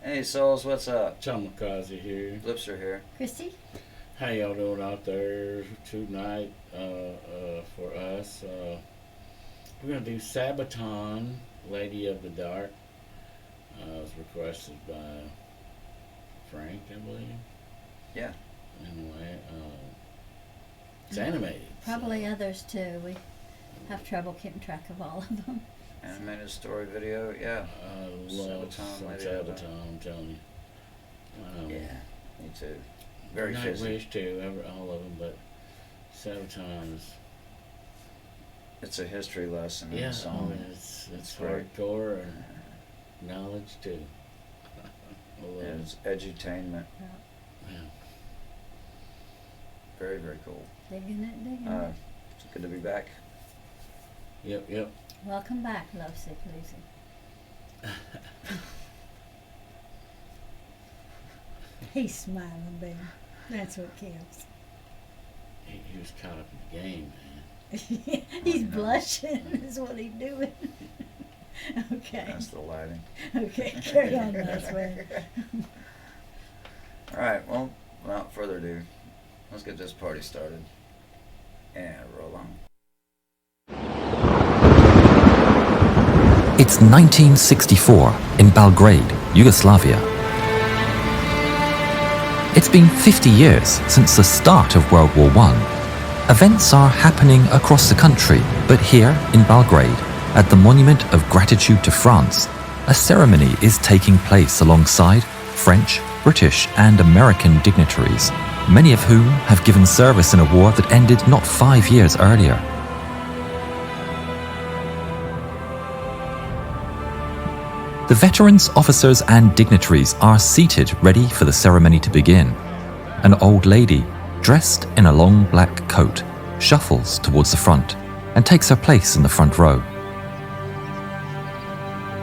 Hey Souls, what's up? Kamikaze here. Lips are here. Christy? How y'all doing out there tonight? For us, we're gonna do Sabaton, Lady of the Dark. It was requested by Frank, I believe. Yeah. Anyway, it's animated. Probably others too. We have trouble keeping track of all of them. Animated story video, yeah. I love Sabaton, Lady of the Dark. Sabaton, I'm telling you. Yeah, me too. Very Night fizzy. Wish too, all of them, but Sabaton is It's a history lesson in yeah. the song. It's great. hardcore and knowledge too. I love Yeah, it. it's edutainment. Yeah. Very, very cool. Digging it. It's good to be back. Yep. Welcome back, lovesick Lucy. He's smiling, baby. That's what counts. He was caught up in the game, man. He's blushing, is what he's doing. Okay. That's the lighting. Okay, carry on, nice way. Alright, well, without further ado, let's get this party started. And roll on. It's 1964 in Belgrade, Yugoslavia. It's been 50 years since the start of World War I. Events are happening across the country, but here in Belgrade, at the Monument of Gratitude to France, a ceremony is taking place alongside French, British and American dignitaries, many of whom have given service in a war that ended not 5 years earlier. The veterans, officers and dignitaries are seated ready for the ceremony to begin. An old lady, dressed in a long black coat, shuffles towards the front and takes her place in the front row.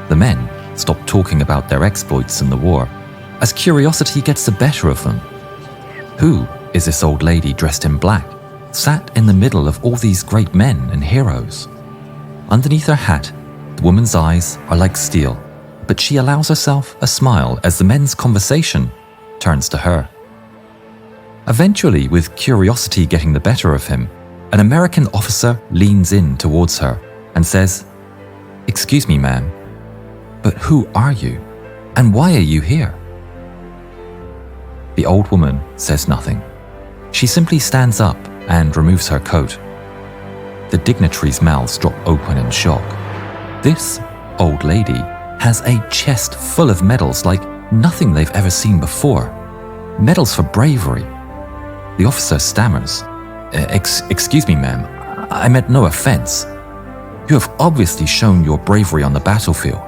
The men stop talking about their exploits in the war as curiosity gets the better of them. Who is this old lady dressed in black, sat in the middle of all these great men and heroes? Underneath her hat, the woman's eyes are like steel, but she allows herself a smile as the men's conversation turns to her. Eventually, with curiosity getting the better of him, an American officer leans in towards her and says, "Excuse me, ma'am, but who are you? And why are you here?" The old woman says nothing. She simply stands up and removes her coat. The dignitaries' mouths drop open in shock. This old lady has a chest full of medals like nothing they've ever seen before. Medals for bravery. The officer stammers, Excuse me, ma'am, I meant no offense. You have obviously shown your bravery on the battlefield.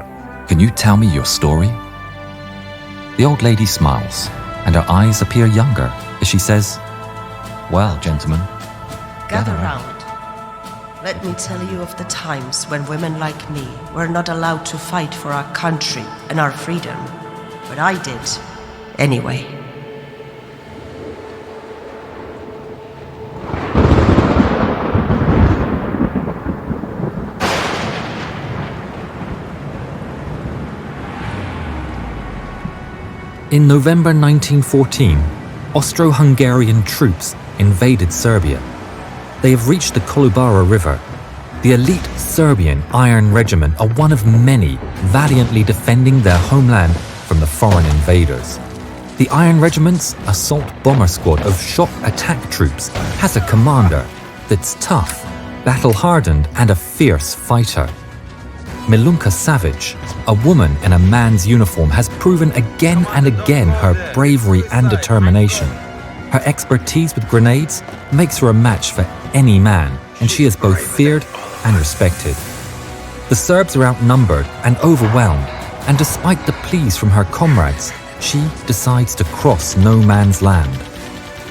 Can you tell me your story?" The old lady smiles, and her eyes appear younger as she says, "Well, gentlemen, Gather round. Let me tell you of the times when women like me were not allowed to fight for our country and our freedom. But I did, anyway. In November 1914, Austro-Hungarian troops invaded Serbia. They have reached the Kolubara River. The elite Serbian Iron Regiment are one of many valiantly defending their homeland from the foreign invaders. The Iron Regiment's assault bomber squad of shock attack troops has a commander that's tough, battle-hardened and a fierce fighter. Milunka Savic, a woman in a man's uniform, has proven again and again her bravery and determination. Her expertise with grenades makes her a match for any man, and she is both feared and respected. The Serbs are outnumbered and overwhelmed, and despite the pleas from her comrades, she decides to cross no man's land.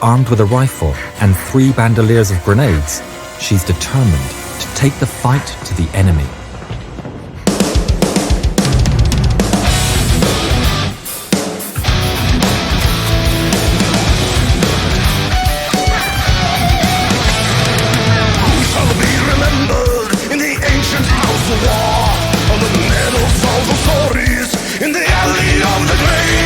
Armed with a rifle and 3 bandoliers of grenades, she's determined to take the fight to the enemy. In the alley of the grave.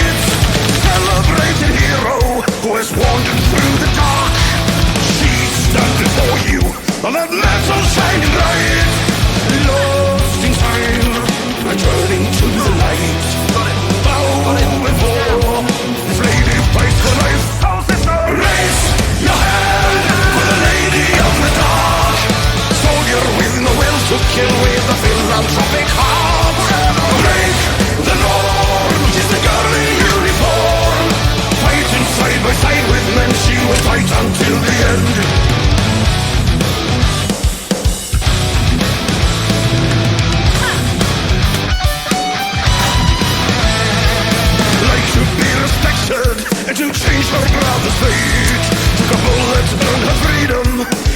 to kill with a philanthropic heart. Break the norm, she's the girl in uniform. Fighting side by side with men, she will fight until the end. Like to be respected and to change her brother's fate. Took a bullet to earn her freedom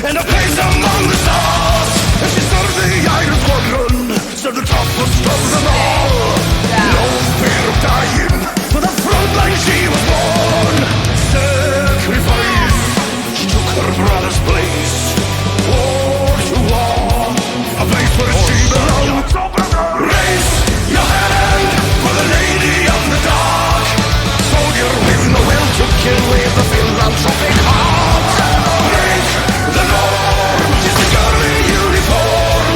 and a place among the stars. And she served the Iron Squadron, served the toughest of them all. No fear of dying, for the front line she was born. Sacrifice, she took her brother's place. War to war, a place where she belongs. Raise your hand for the lady of the dark. Soldier with no will to kill with a philanthropic heart. Break the norm, she's the girl in uniform.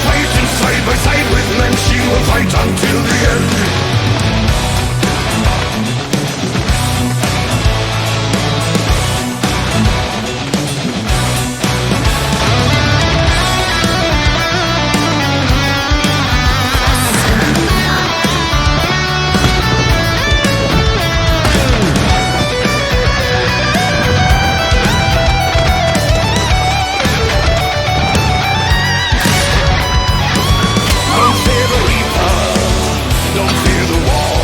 Fighting side by side with men, she will fight until the end. Don't fear the reaper, don't fear the war.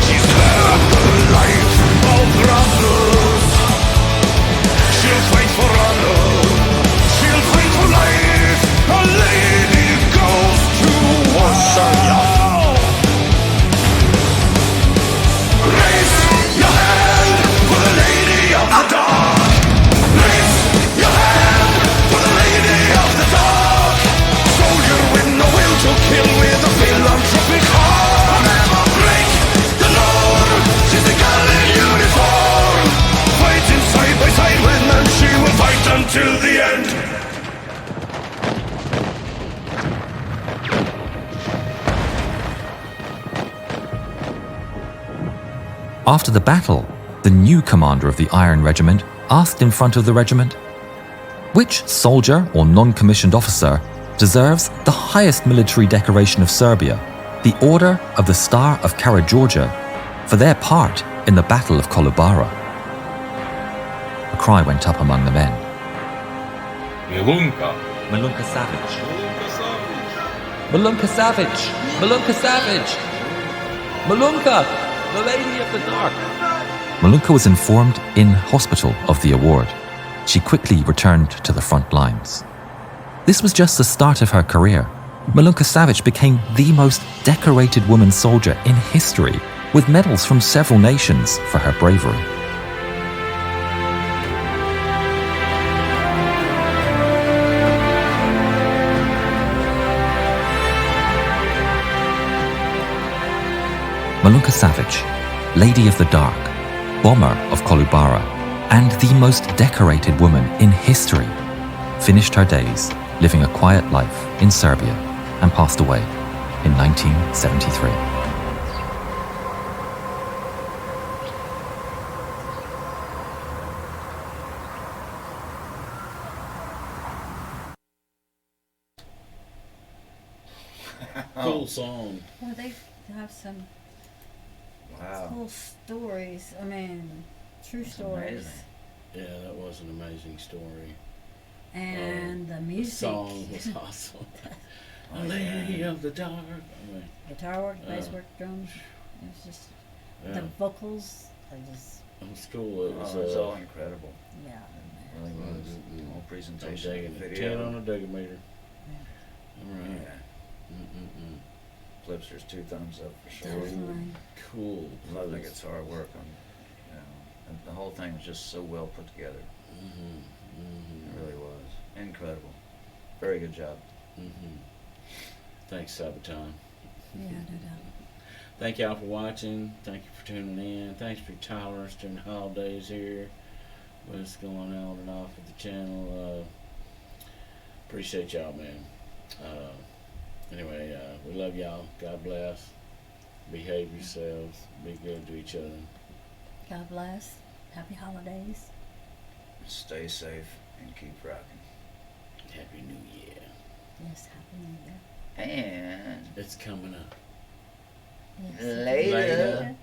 She's spared her life, all brothers. She'll fight for honor, she'll fight for life. A lady goes to war. Raise your hand for the lady of the dark. Raise your hand for the lady of the dark. Soldier with no will to kill with a philanthropic heart. Never break the norm, she's the girl in uniform. Fighting side by side with men, she will fight until the end. After the battle, the new commander of the Iron Regiment asked in front of the regiment, "Which soldier or non-commissioned officer deserves the highest military decoration of Serbia, the Order of the Star of Karađorđe, for their part in the Battle of Kolubara?" A cry went up among the men. Milunka. Milunka Savic. Milunka Savic! Milunka Savic! Milunka! The Lady of the Dark! Milunka was informed in hospital of the award. She quickly returned to the front lines. This was just the start of her career. Milunka Savic became the most decorated woman soldier in history, with medals from several nations for her bravery. Milunka Savic, Lady of the Dark, bomber of Kolubara, and the most decorated woman in history, finished her days living a quiet life in Serbia and passed away in 1973. Cool song. Well, they have some Wow. cool stories. I mean, true That's stories. amazing. Yeah, that was an amazing story. And the The music. song was awesome. Oh, A Lady yeah. of the Dark. I mean, Guitar work, bass work, drums. It was just yeah, the vocals. Are just it was cool. It was, Oh, it's all incredible. yeah. It really was. The whole I'm presentation, digging the it. video. 10 on a degameter. All right. Yeah. Mm-mm-mm. Flipster's 2 thumbs up for sure. Definitely. Cool. Love the guitar work on, you know, and the whole thing was just so well put together. Mm-hmm. It really was incredible. Very good job. Mm-hmm. Thanks, Sabaton. Yeah, no doubt. Thank y'all for watching. Thank you for tuning in. Thanks for your tolerance during the holidays here. What's going on and off with the channel. Appreciate y'all, man. Anyway, we love y'all. God bless. Behave yourselves. Be good to each other. God bless. Happy holidays. Stay safe and keep rocking. Happy New Year. Yes, Happy New Year. And It's coming up. Yes. later. Later.